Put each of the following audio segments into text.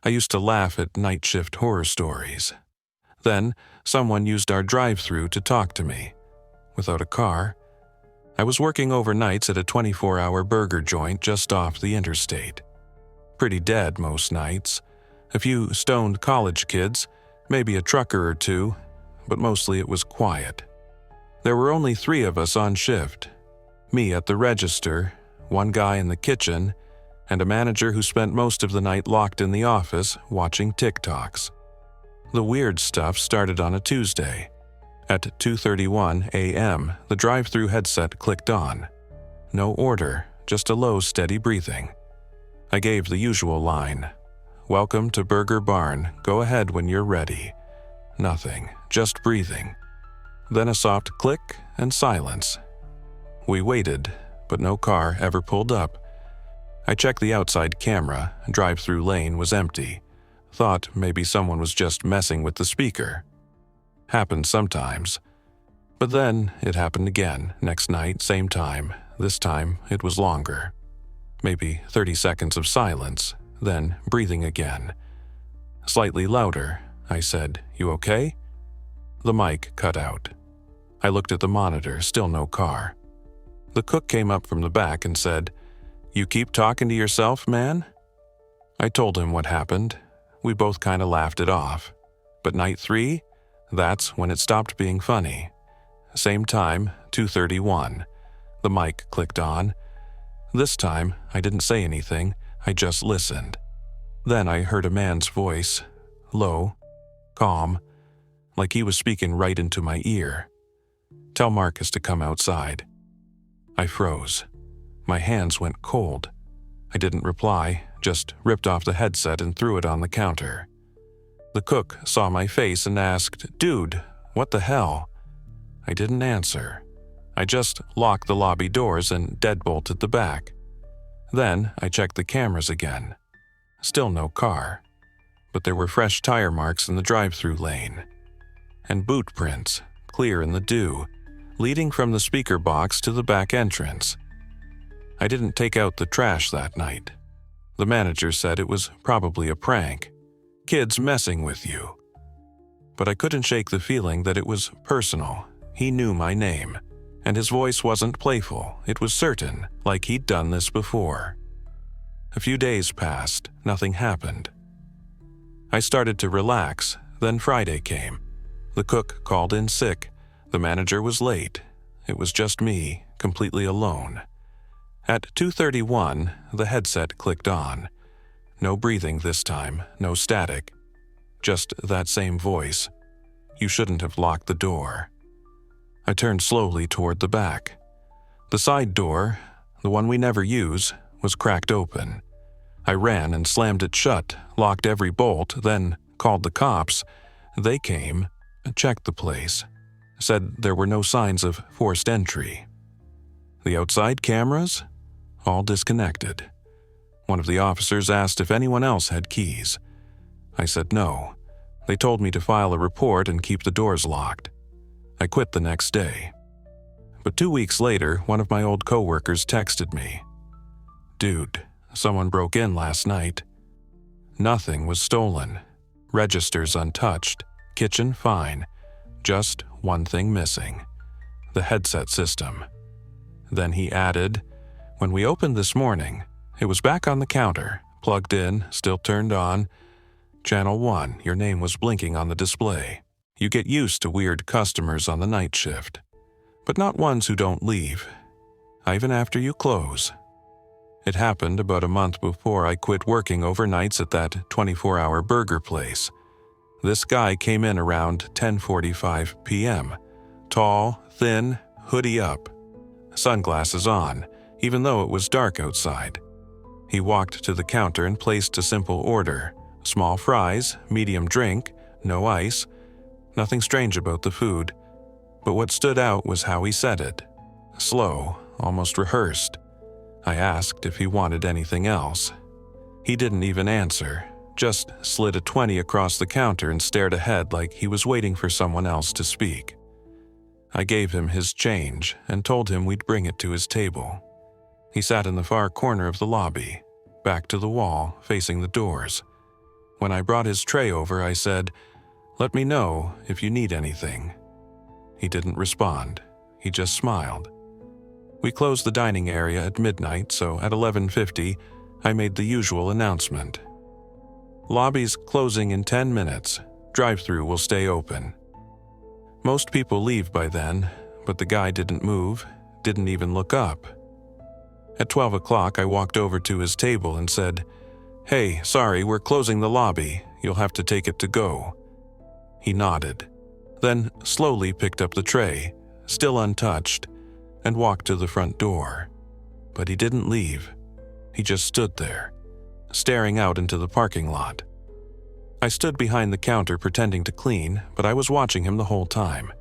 I used to laugh at night shift horror stories. Then, someone used our drive-thru to talk to me. Without a car, I was working overnights at a 24-hour burger joint just off the interstate. Pretty dead most nights. A few stoned college kids, maybe a trucker or two, but mostly it was quiet. There were only 3 of us on shift. Me at the register, one guy in the kitchen, and a manager who spent most of the night locked in the office watching TikToks. The weird stuff started on a Tuesday. At 2:31 a.m., the drive-thru headset clicked on. No order, just a low, steady breathing. I gave the usual line, "Welcome to Burger Barn, go ahead when you're ready." Nothing, just breathing. Then a soft click and silence. We waited, but no car ever pulled up. I checked the outside camera, drive-thru lane was empty. Thought maybe someone was just messing with the speaker. Happened sometimes. But then it happened again, next night, same time. This time it was longer. Maybe 30 seconds of silence, then breathing again. Slightly louder, I said, "You okay?" The mic cut out. I looked at the monitor, still no car. The cook came up from the back and said, "You keep talking to yourself, man?" I told him what happened. We both kind of laughed it off. But night 3? That's when it stopped being funny. Same time, 2:31. The mic clicked on. This time, I didn't say anything, I just listened. Then I heard a man's voice, low, calm, like he was speaking right into my ear. "Tell Marcus to come outside." I froze. My hands went cold. I didn't reply, just ripped off the headset and threw it on the counter. The cook saw my face and asked, "Dude, what the hell?" I didn't answer. I just locked the lobby doors and deadbolted the back. Then I checked the cameras again. Still no car, but there were fresh tire marks in the drive-thru lane. And boot prints, clear in the dew, leading from the speaker box to the back entrance. I didn't take out the trash that night. The manager said it was probably a prank. Kids messing with you. But I couldn't shake the feeling that it was personal. He knew my name, and his voice wasn't playful. It was certain, like he'd done this before. A few days passed, nothing happened. I started to relax, then Friday came. The cook called in sick. The manager was late. It was just me, completely alone. At 2:31, the headset clicked on. No breathing this time, no static. Just that same voice. "You shouldn't have locked the door." I turned slowly toward the back. The side door, the one we never use, was cracked open. I ran and slammed it shut, locked every bolt, then called the cops. They came, checked the place, said there were no signs of forced entry. The outside cameras? All disconnected. One of the officers asked if anyone else had keys. I said no. They told me to file a report and keep the doors locked. I quit the next day. But 2 weeks later, one of my old coworkers texted me. "Dude, someone broke in last night." Nothing was stolen. Registers untouched. Kitchen fine. Just one thing missing. The headset system. Then he added, "When we opened this morning, it was back on the counter, plugged in, still turned on. Channel 1, your name was blinking on the display. You get used to weird customers on the night shift, but not ones who don't leave, even after you close." It happened about a month before I quit working overnights at that 24-hour burger place. This guy came in around 10:45 p.m. Tall, thin, hoodie up, sunglasses on, even though it was dark outside. He walked to the counter and placed a simple order. Small fries, medium drink, no ice. Nothing strange about the food. But what stood out was how he said it. Slow, almost rehearsed. I asked if he wanted anything else. He didn't even answer, just slid a 20 across the counter and stared ahead like he was waiting for someone else to speak. I gave him his change and told him we'd bring it to his table. He sat in the far corner of the lobby, back to the wall, facing the doors. when I brought his tray over, I said, "Let me know if you need anything." He didn't respond. He just smiled. We closed the dining area at midnight, so at 11:50, I made the usual announcement. "Lobby's closing in 10 minutes. Drive-thru will stay open." Most people leave by then, but the guy didn't move, didn't even look up. At 12 o'clock, I walked over to his table and said, "Hey, sorry, we're closing the lobby. You'll have to take it to go." He nodded, then slowly picked up the tray, still untouched, and walked to the front door. But he didn't leave. He just stood there, staring out into the parking lot. I stood behind the counter pretending to clean, but I was watching him the whole time.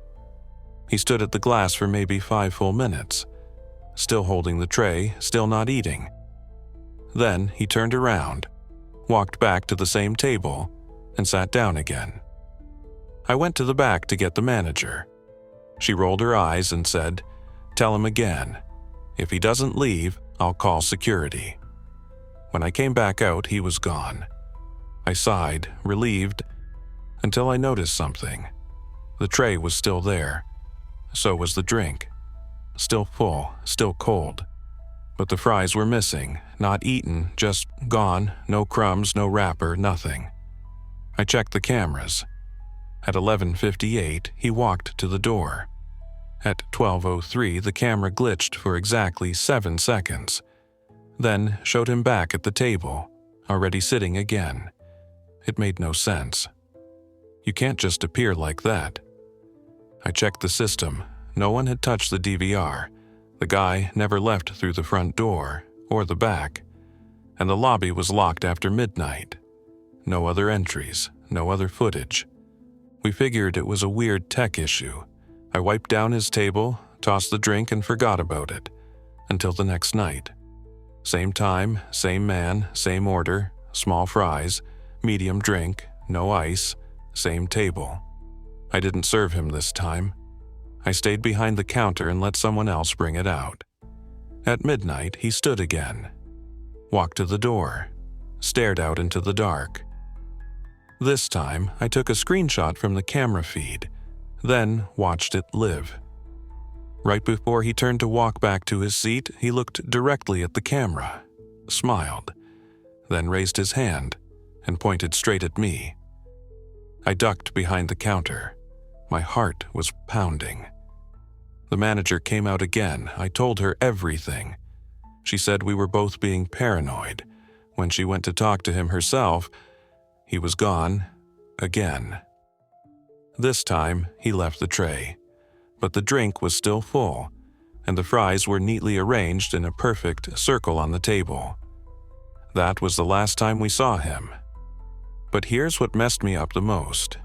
He stood at the glass for maybe 5 full minutes, still holding the tray, still not eating. Then he turned around, walked back to the same table, and sat down again. I went to the back to get the manager. She rolled her eyes and said, "Tell him again. If he doesn't leave, I'll call security." When I came back out, he was gone. I sighed, relieved, until I noticed something. The tray was still there. So was the drink. Still full, still cold. But the fries were missing, not eaten, just gone, no crumbs, no wrapper, nothing. I checked the cameras. At 11:58, he walked to the door. At 12:03, the camera glitched for exactly 7 seconds, then showed him back at the table, already sitting again. It made no sense. You can't just appear like that. I checked the system. No one had touched the DVR. The guy never left through the front door or the back, and the lobby was locked after midnight. No other entries, no other footage. We figured it was a weird tech issue. I wiped down his table, tossed the drink, and forgot about it until the next night. Same time, same man, same order, small fries, medium drink, no ice, same table. I didn't serve him this time. I stayed behind the counter and let someone else bring it out. At midnight, he stood again, walked to the door, stared out into the dark. This time, I took a screenshot from the camera feed, then watched it live. Right before he turned to walk back to his seat, he looked directly at the camera, smiled, then raised his hand and pointed straight at me. I ducked behind the counter. My heart was pounding. The manager came out again. I told her everything. She said we were both being paranoid. When she went to talk to him herself, he was gone again. This time, he left the tray, but the drink was still full, and the fries were neatly arranged in a perfect circle on the table. That was the last time we saw him. But here's what messed me up the most.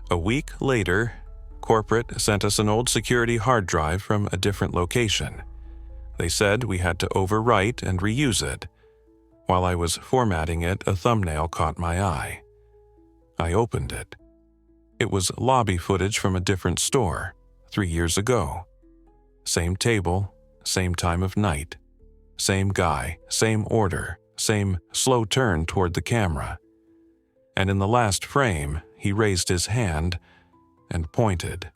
A week later, corporate sent us an old security hard drive from a different location. They said we had to overwrite and reuse it. While I was formatting it, a thumbnail caught my eye. I opened it. It was lobby footage from a different store, 3 years ago. Same table, same time of night. Same guy, same order, same slow turn toward the camera. And in the last frame, he raised his hand and pointed,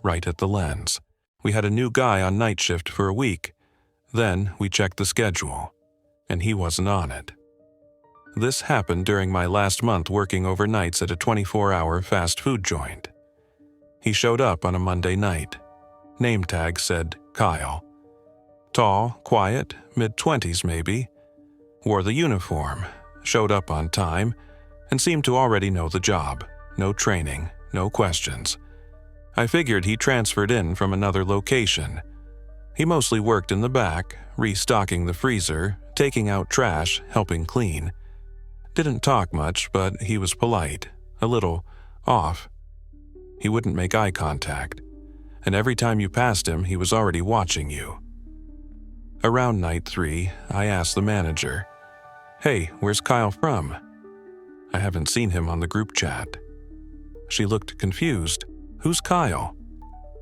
right at the lens. We had a new guy on night shift for a week. Then we checked the schedule, and he wasn't on it. This happened during my last month working overnights at a 24-hour fast food joint. He showed up on a Monday night. Name tag said Kyle. Tall, quiet, mid-20s maybe. Wore the uniform, showed up on time, and seemed to already know the job. No training, no questions. I figured he transferred in from another location. He mostly worked in the back, restocking the freezer, taking out trash, helping clean. Didn't talk much, but he was polite, a little off. He wouldn't make eye contact, and every time you passed him, he was already watching you. Around night 3, I asked the manager, "Hey, where's Kyle from? I haven't seen him on the group chat." She looked confused. "Who's Kyle?"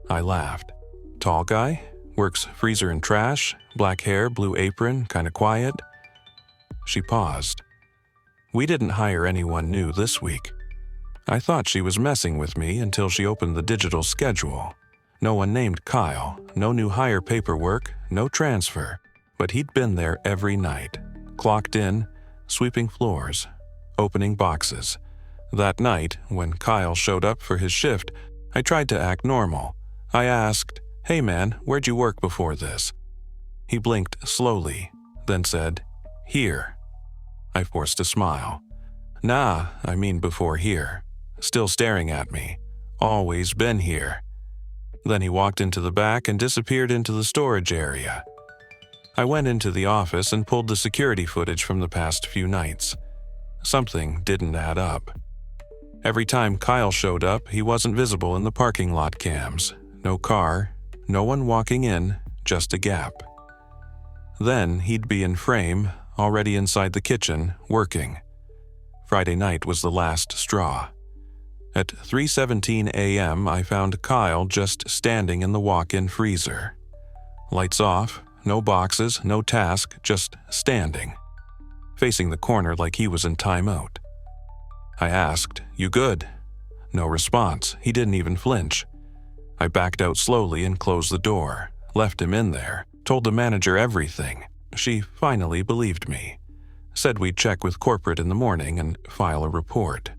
I laughed. "Tall guy? Works freezer and trash? Black hair, blue apron, kinda quiet?" She paused. We didn't hire anyone new this week. I thought she was messing with me until she opened the digital schedule. No one named Kyle, no new hire paperwork, no transfer, but he'd been there every night, clocked in, sweeping floors, opening boxes. That night, when Kyle showed up for his shift, I tried to act normal. I asked, "Hey man, where'd you work before this?" He blinked slowly, then said, "Here." I forced a smile. "Nah, I mean before here." Still staring at me. "Always been here." Then he walked into the back and disappeared into the storage area. I went into the office and pulled the security footage from the past few nights. Something didn't add up. Every time Kyle showed up, he wasn't visible in the parking lot cams. No car, no one walking in, just a gap. Then he'd be in frame, already inside the kitchen, working. Friday night was the last straw. At 3:17 a.m., I found Kyle just standing in the walk-in freezer. Lights off, no boxes, no task, just standing, facing the corner like he was in timeout. I asked, "You good?" No response. He didn't even flinch. I backed out slowly and closed the door, left him in there, told the manager everything. She finally believed me. Said we'd check with corporate in the morning and file a report.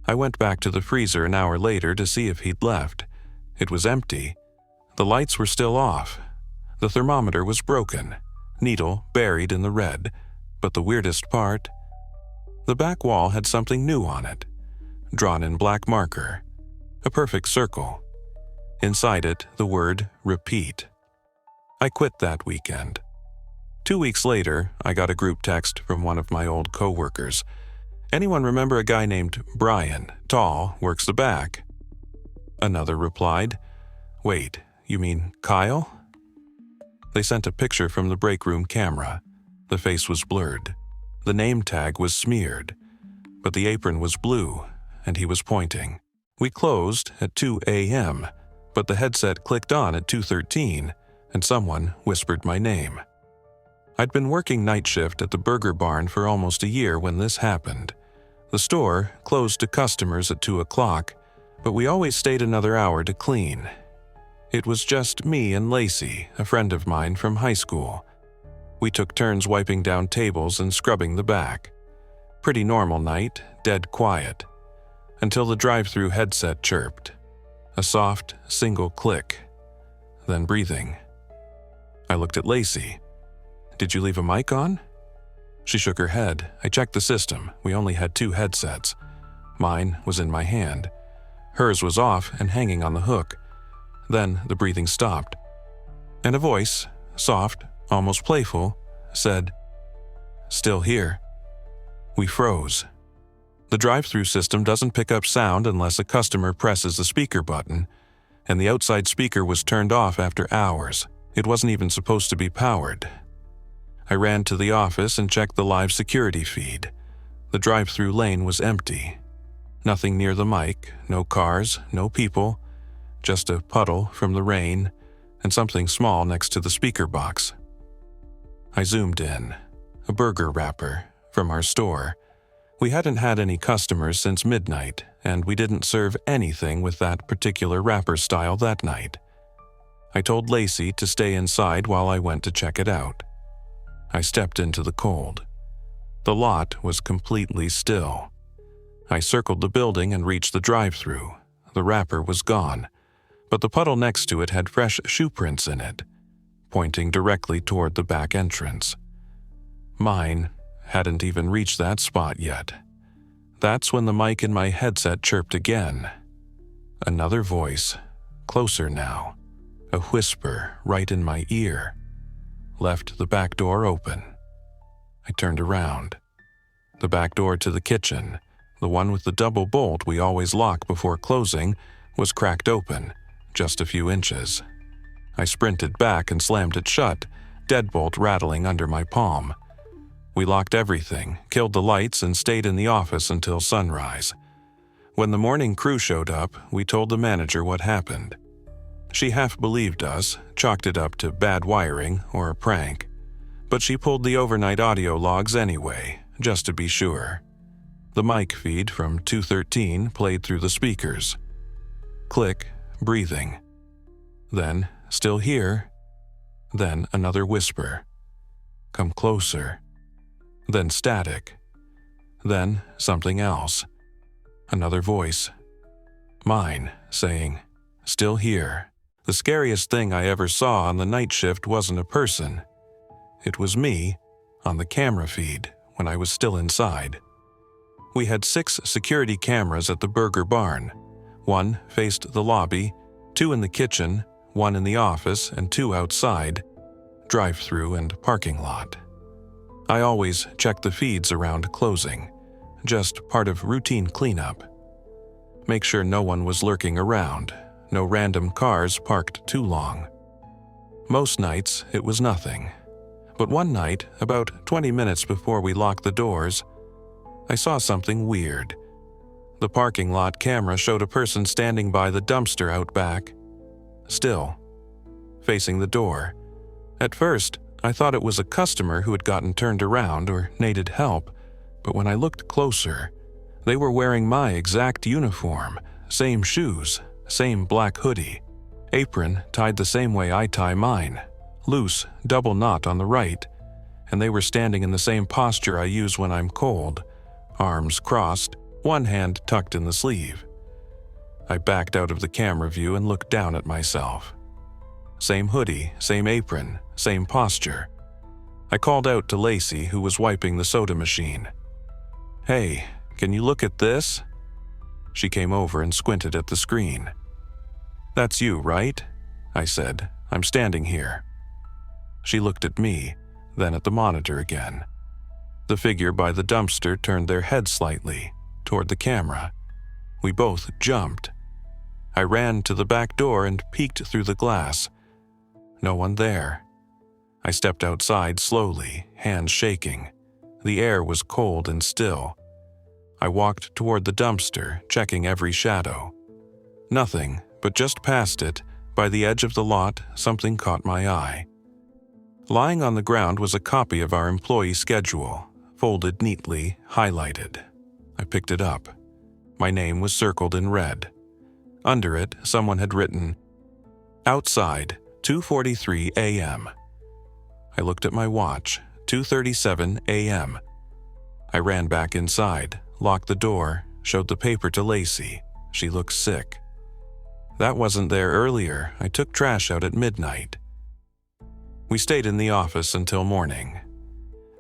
I went back to the freezer an hour later to see if he'd left. It was empty. The lights were still off. The thermometer was broken, needle buried in the red. But the weirdest part, the back wall had something new on it, drawn in black marker, a perfect circle. Inside it, the word repeat. I quit that weekend. 2 weeks later, I got a group text from one of my old coworkers. "Anyone remember a guy named Brian, tall, works the back?" Another replied, "Wait, you mean Kyle?" They sent a picture from the break room camera. The face was blurred. The name tag was smeared, but the apron was blue, and he was pointing. We closed at 2 a.m., but the headset clicked on at 2:13, and someone whispered my name. I'd been working night shift at the Burger Barn for almost a year when this happened. The store closed to customers at 2 o'clock, but we always stayed another hour to clean. It was just me and Lacey, a friend of mine from high school. We took turns wiping down tables and scrubbing the back. Pretty normal night, dead quiet, until the drive-through headset chirped. A soft, single click, then breathing. I looked at Lacey. "Did you leave a mic on?" She shook her head. I checked the system. We only had 2 headsets. Mine was in my hand. Hers was off and hanging on the hook. Then the breathing stopped. And a voice, soft, almost playful, said, "Still here." We froze. The drive-through system doesn't pick up sound unless a customer presses the speaker button, and the outside speaker was turned off after hours. It wasn't even supposed to be powered. I ran to the office and checked the live security feed. The drive-through lane was empty. Nothing near the mic, no cars, no people, just a puddle from the rain and something small next to the speaker box. I zoomed in. A burger wrapper from our store. We hadn't had any customers since midnight, and we didn't serve anything with that particular wrapper style that night. I told Lacey to stay inside while I went to check it out. I stepped into the cold. The lot was completely still. I circled the building and reached the drive-through. The wrapper was gone, but the puddle next to it had fresh shoe prints in it, pointing directly toward the back entrance. Mine hadn't even reached that spot yet. That's when the mic in my headset chirped again. Another voice, closer now, a whisper right in my ear. Left the back door open. I turned around. The back door to the kitchen, the one with the double bolt we always lock before closing, was cracked open, just a few inches. I sprinted back and slammed it shut, deadbolt rattling under my palm. We locked everything, killed the lights, and stayed in the office until sunrise. When the morning crew showed up, we told the manager what happened. She half believed us, chalked it up to bad wiring or a prank. But she pulled the overnight audio logs anyway, just to be sure. The mic feed from 213 played through the speakers. Click, breathing. Then, still here. Then another whisper. Come closer. Then static. Then something else. Another voice. Mine, saying, still here. The scariest thing I ever saw on the night shift wasn't a person. It was me, on the camera feed, when I was still inside. We had 6 security cameras at the burger barn. 1 faced the lobby, 2 in the kitchen, 1 in the office, and 2 outside, drive-through and parking lot. I always check the feeds around closing, just part of routine cleanup. Make sure no one was lurking around, no random cars parked too long. Most nights, it was nothing. But one night, about 20 minutes before we locked the doors, I saw something weird. The parking lot camera showed a person standing by the dumpster out back, still, facing the door. At first, I thought it was a customer who had gotten turned around or needed help, but when I looked closer, they were wearing my exact uniform, same shoes, same black hoodie, apron tied the same way I tie mine, loose, double knot on the right, and they were standing in the same posture I use when I'm cold, arms crossed, one hand tucked in the sleeve. I backed out of the camera view and looked down at myself. Same hoodie, same apron, same posture. I called out to Lacey, who was wiping the soda machine. Hey, can you look at this? She came over and squinted at the screen. That's you, right? I said. I'm standing here. She looked at me, then at the monitor again. The figure by the dumpster turned their head slightly, toward the camera. We both jumped. I ran to the back door and peeked through the glass. No one there. I stepped outside slowly, hands shaking. The air was cold and still. I walked toward the dumpster, checking every shadow. Nothing, but just past it, by the edge of the lot, something caught my eye. Lying on the ground was a copy of our employee schedule, folded neatly, highlighted. I picked it up. My name was circled in red. Under it, someone had written, "Outside, 2:43 a.m." I looked at my watch, 2:37 a.m. I ran back inside, locked the door, showed the paper to Lacey. She looked sick. That wasn't there earlier. I took trash out at midnight. We stayed in the office until morning.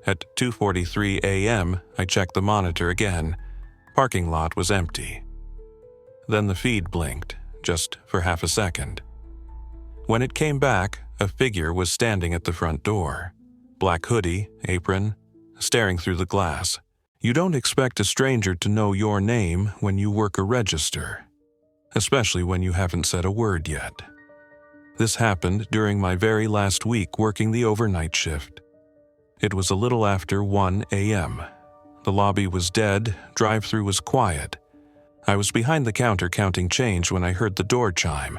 At 2:43 a.m., I checked the monitor again. Parking lot was empty. Then the feed blinked, just for half a second. When it came back, a figure was standing at the front door. Black hoodie, apron, staring through the glass. You don't expect a stranger to know your name when you work a register, especially when you haven't said a word yet. This happened during my very last week working the overnight shift. It was a little after 1 a.m. The lobby was dead, drive-through was quiet. I was behind the counter counting change when I heard the door chime.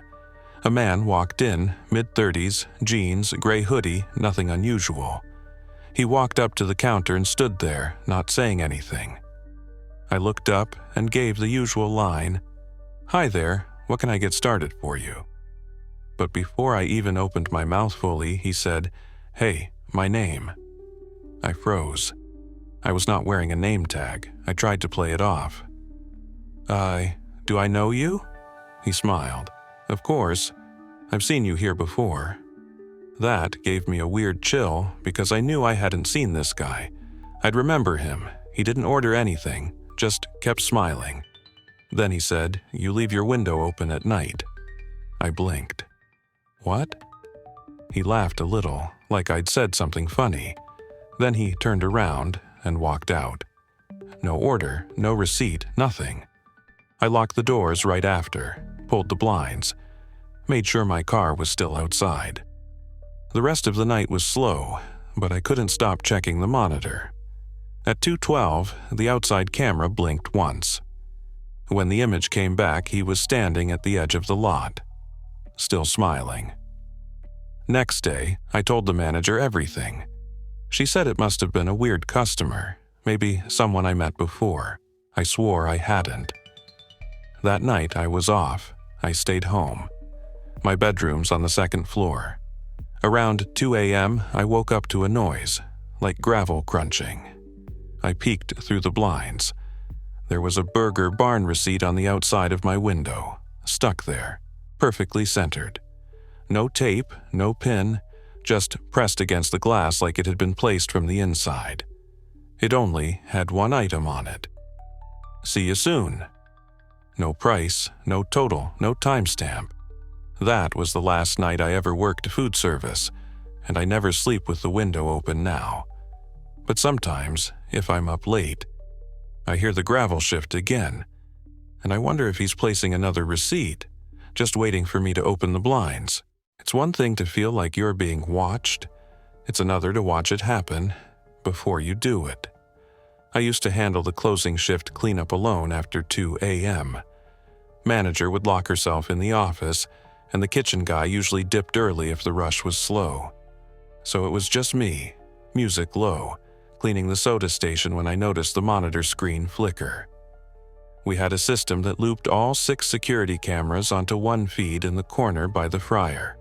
A man walked in, mid-30s, jeans, gray hoodie, nothing unusual. He walked up to the counter and stood there, not saying anything. I looked up and gave the usual line, "Hi there, what can I get started for you?" But before I even opened my mouth fully, he said, "Hey, my name." I froze. I was not wearing a name tag. I tried to play it off. Do I know you?" He smiled. "Of course. I've seen you here before." That gave me a weird chill because I knew I hadn't seen this guy. I'd remember him. He didn't order anything, just kept smiling. Then he said, "You leave your window open at night." I blinked. "What?" He laughed a little, like I'd said something funny. Then he turned around and walked out. No order, no receipt, nothing. I locked the doors right after, pulled the blinds, made sure my car was still outside. The rest of the night was slow, but I couldn't stop checking the monitor. At 2:12, the outside camera blinked once. When the image came back, he was standing at the edge of the lot, still smiling. Next day, I told the manager everything. She said it must have been a weird customer, Maybe someone I met before. I swore I hadn't. That night I was off. I stayed home. My bedroom's on the second floor. Around 2 a.m., I woke up to a noise, like gravel crunching. I peeked through the blinds. There was a Burger Barn receipt on the outside of my window, stuck there, perfectly centered. No tape, no pin, just pressed against the glass like it had been placed from the inside. It only had one item on it. See you soon. No price, no total, no timestamp. That was the last night I ever worked food service, and I never sleep with the window open now. But sometimes, if I'm up late, I hear the gravel shift again, and I wonder if he's placing another receipt, just waiting for me to open the blinds. It's one thing to feel like you're being watched. It's another to watch it happen before you do it. I used to handle the closing shift cleanup alone after 2 a.m. Manager would lock herself in the office, and the kitchen guy usually dipped early if the rush was slow. So it was just me, music low, cleaning the soda station when I noticed the monitor screen flicker. We had a system that looped all 6 security cameras onto one feed in the corner by the fryer.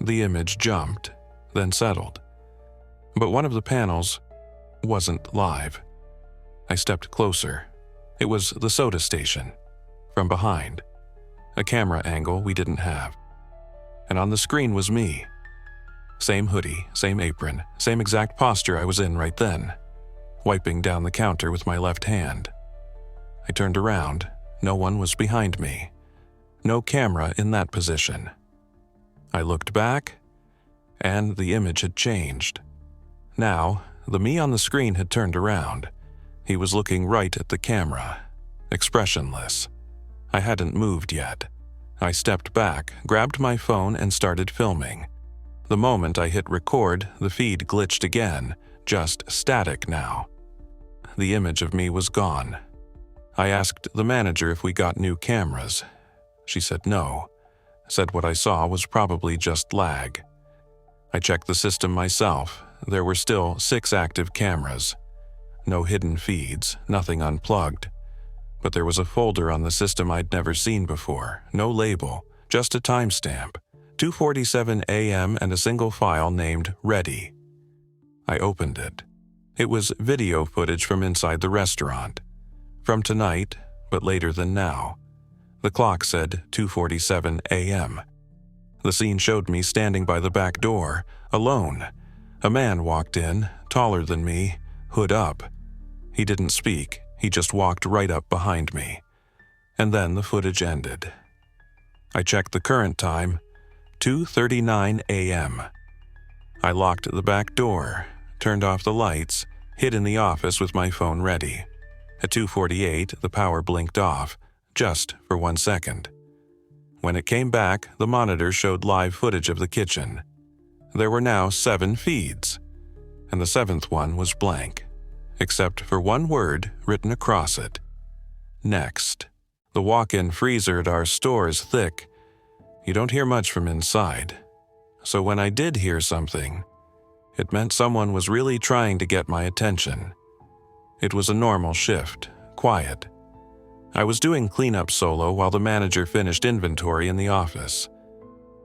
The image jumped, then settled. But one of the panels wasn't live. I stepped closer. It was the soda station, from behind. A camera angle we didn't have. And on the screen was me. Same hoodie, same apron, same exact posture I was in right then, wiping down the counter with my left hand. I turned around. No one was behind me. No camera in that position. I looked back, and the image had changed. Now, the me on the screen had turned around. He was looking right at the camera, expressionless. I hadn't moved yet. I stepped back, grabbed my phone, and started filming. The moment I hit record, the feed glitched again, just static now. The image of me was gone. I asked the manager if we got new cameras. She said no, said what I saw was probably just lag. I checked the system myself. There were still 6 active cameras. No hidden feeds, nothing unplugged. But there was a folder on the system I'd never seen before, no label, just a timestamp, 2:47 a.m. and a single file named Ready. I opened it. It was video footage from inside the restaurant. From tonight, but later than now. The clock said 2:47 a.m. The scene showed me standing by the back door, alone. A man walked in, taller than me, hood up. He didn't speak. He just walked right up behind me. And then the footage ended. I checked the current time, 2:39 a.m. I locked the back door, turned off the lights, hid in the office with my phone ready. At 2:48, the power blinked off, just for 1 second. When it came back, the monitor showed live footage of the kitchen. There were now 7 feeds, and the 7th one was blank, except for one word written across it. Next. The walk-in freezer at our store is thick. You don't hear much from inside. So when I did hear something, it meant someone was really trying to get my attention. It was a normal shift, quiet. I was doing cleanup solo while the manager finished inventory in the office.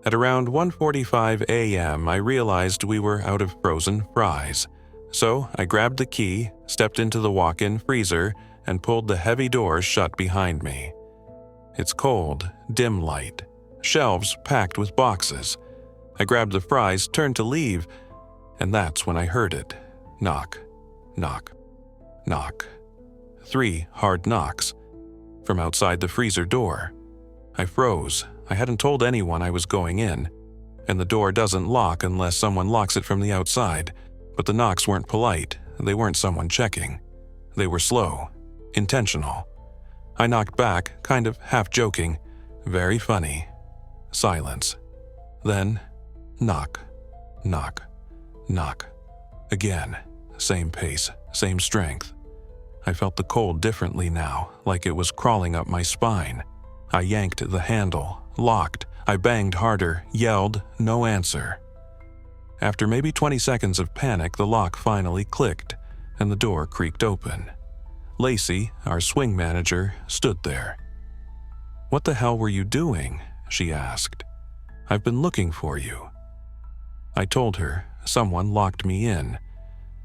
At around 1:45 a.m., I realized we were out of frozen fries. So I grabbed the key, stepped into the walk-in freezer, and pulled the heavy doors shut behind me. It's cold, dim light, shelves packed with boxes. I grabbed the fries, turned to leave, and that's when I heard it. Knock, knock, knock. 3 hard knocks from outside the freezer door. I froze. I hadn't told anyone I was going in, and the door doesn't lock unless someone locks it from the outside. But the knocks weren't polite. They weren't someone checking. They were slow, intentional. I knocked back, kind of half-joking. Very funny. Silence. Then, knock, knock, knock. Again. Same pace, same strength. I felt the cold differently now, like it was crawling up my spine. I yanked the handle, locked. I banged harder, yelled, no answer. After maybe 20 seconds of panic, the lock finally clicked, and the door creaked open. Lacey, our swing manager, stood there. "What the hell were you doing?" she asked. "I've been looking for you." I told her someone locked me in.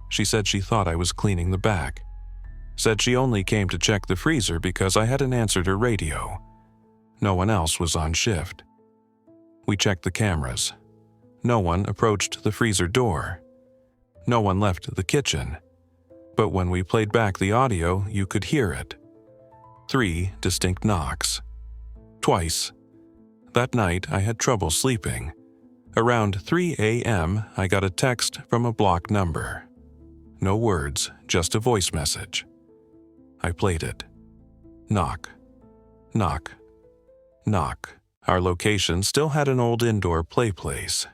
She said she thought I was cleaning the back. Said she only came to check the freezer because I hadn't answered her radio. No one else was on shift. We checked the cameras. No one approached the freezer door. No one left the kitchen. But when we played back the audio, you could hear it. 3 distinct knocks. Twice. That night, I had trouble sleeping. Around 3 a.m., I got a text from a blocked number. No words, just a voice message. I played it. Knock. Knock. Knock. Our location still had an old indoor play place.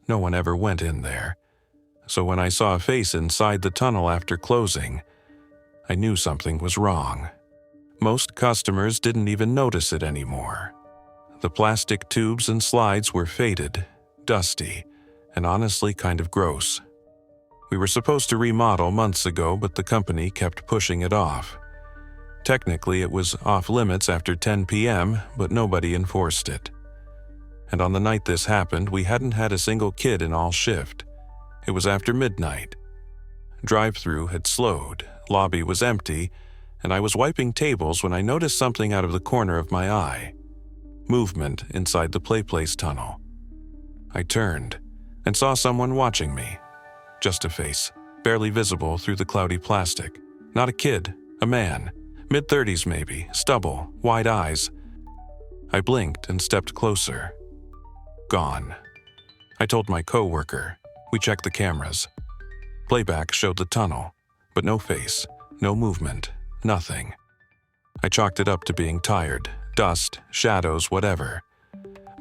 No one ever went in there. So when I saw a face inside the tunnel after closing, I knew something was wrong. Most customers didn't even notice it anymore. The plastic tubes and slides were faded, dusty, and honestly kind of gross. We were supposed to remodel months ago, but the company kept pushing it off. Technically, it was off limits after 10 p.m., but nobody enforced it. And on the night this happened, we hadn't had a single kid in all shift. It was after midnight. Drive-through had slowed, lobby was empty, and I was wiping tables when I noticed something out of the corner of my eye. Movement inside the playplace tunnel. I turned and saw someone watching me. Just a face, barely visible through the cloudy plastic. Not a kid, a man. Mid-30s maybe, stubble, wide eyes. I blinked and stepped closer. Gone. I told my coworker. We checked the cameras. Playback showed the tunnel, but no face, no movement, nothing. I chalked it up to being tired, dust, shadows, whatever.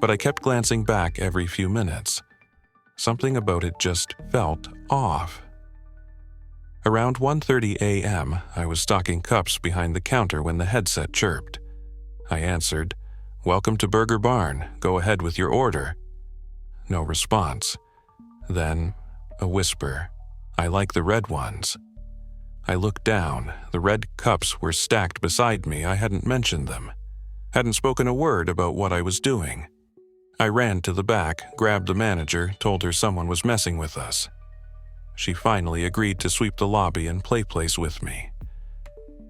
But I kept glancing back every few minutes. Something about it just felt off. Around 1:30 a.m., I was stocking cups behind the counter when the headset chirped. I answered, "Welcome to Burger Barn. Go ahead with your order." No response. Then, a whisper. "I like the red ones." I looked down. The red cups were stacked beside me. I hadn't mentioned them. Hadn't spoken a word about what I was doing. I ran to the back, grabbed the manager, told her someone was messing with us. She finally agreed to sweep the lobby and play place with me.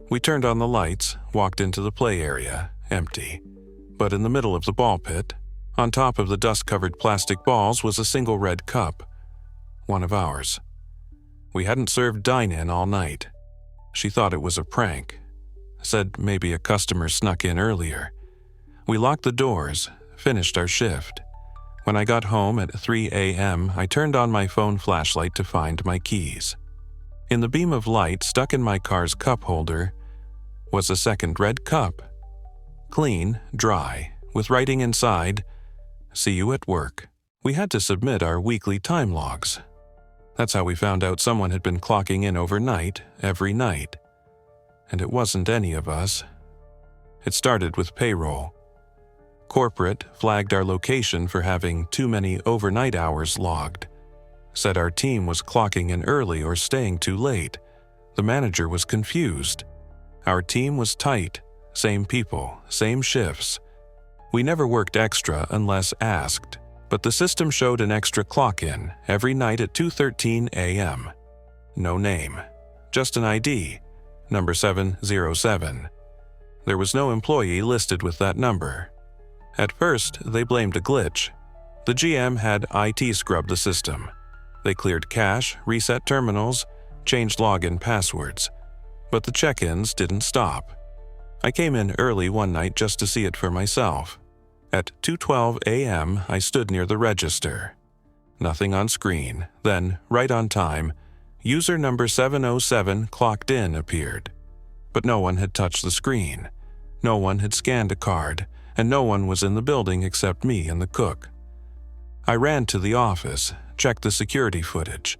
We turned on the lights, walked into the play area, empty. But in the middle of the ball pit, on top of the dust-covered plastic balls, was a single red cup. One of ours. We hadn't served dine-in all night. She thought it was a prank. Said maybe a customer snuck in earlier. We locked the doors, finished our shift. When I got home at 3 a.m., I turned on my phone flashlight to find my keys. In the beam of light stuck in my car's cup holder was a second red cup. Clean, dry, with writing inside, "See you at work." We had to submit our weekly time logs. That's how we found out someone had been clocking in overnight, every night. And it wasn't any of us. It started with payroll. Corporate flagged our location for having too many overnight hours logged. Said our team was clocking in early or staying too late. The manager was confused. Our team was tight, same people, same shifts. We never worked extra unless asked, but the system showed an extra clock-in every night at 2:13 a.m. No name, just an ID, number 707. There was no employee listed with that number. At first, they blamed a glitch. The GM had IT scrub the system. They cleared cache, reset terminals, changed login passwords. But the check-ins didn't stop. I came in early one night just to see it for myself. At 2:12 a.m., I stood near the register. Nothing on screen. Then, right on time, user number 707 clocked in appeared. But no one had touched the screen. No one had scanned a card, and no one was in the building except me and the cook. I ran to the office, checked the security footage.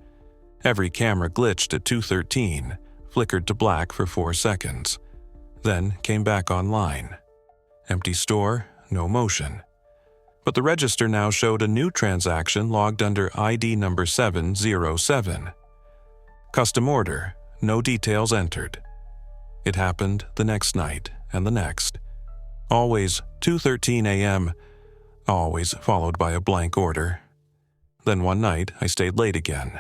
Every camera glitched at 2:13, flickered to black for 4 seconds, then came back online. Empty store, no motion. But the register now showed a new transaction logged under ID number 707. Custom order, no details entered. It happened the next night and the next. Always 2:13 a.m., always followed by a blank order. Then one night, I stayed late again.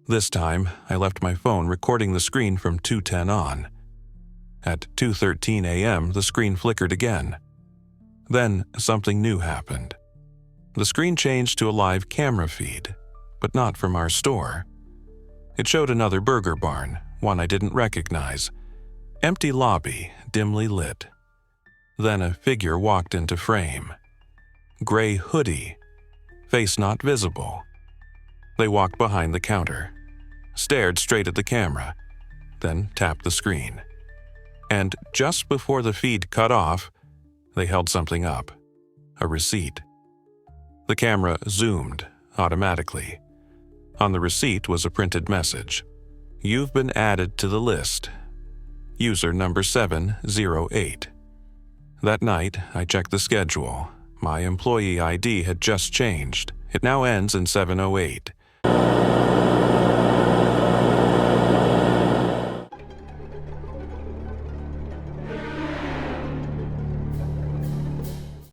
This time, I left my phone recording the screen from 2:10 on. At 2:13 a.m., the screen flickered again. Then something new happened. The screen changed to a live camera feed, but not from our store. It showed another burger barn, one I didn't recognize. Empty lobby, dimly lit. Then a figure walked into frame. Gray hoodie, face not visible. They walked behind the counter, stared straight at the camera, then tapped the screen. And just before the feed cut off, they held something up, a receipt. The camera zoomed automatically. On the receipt was a printed message. "You've been added to the list. User number 708. That night, I checked the schedule. My employee ID had just changed. It now ends in 708.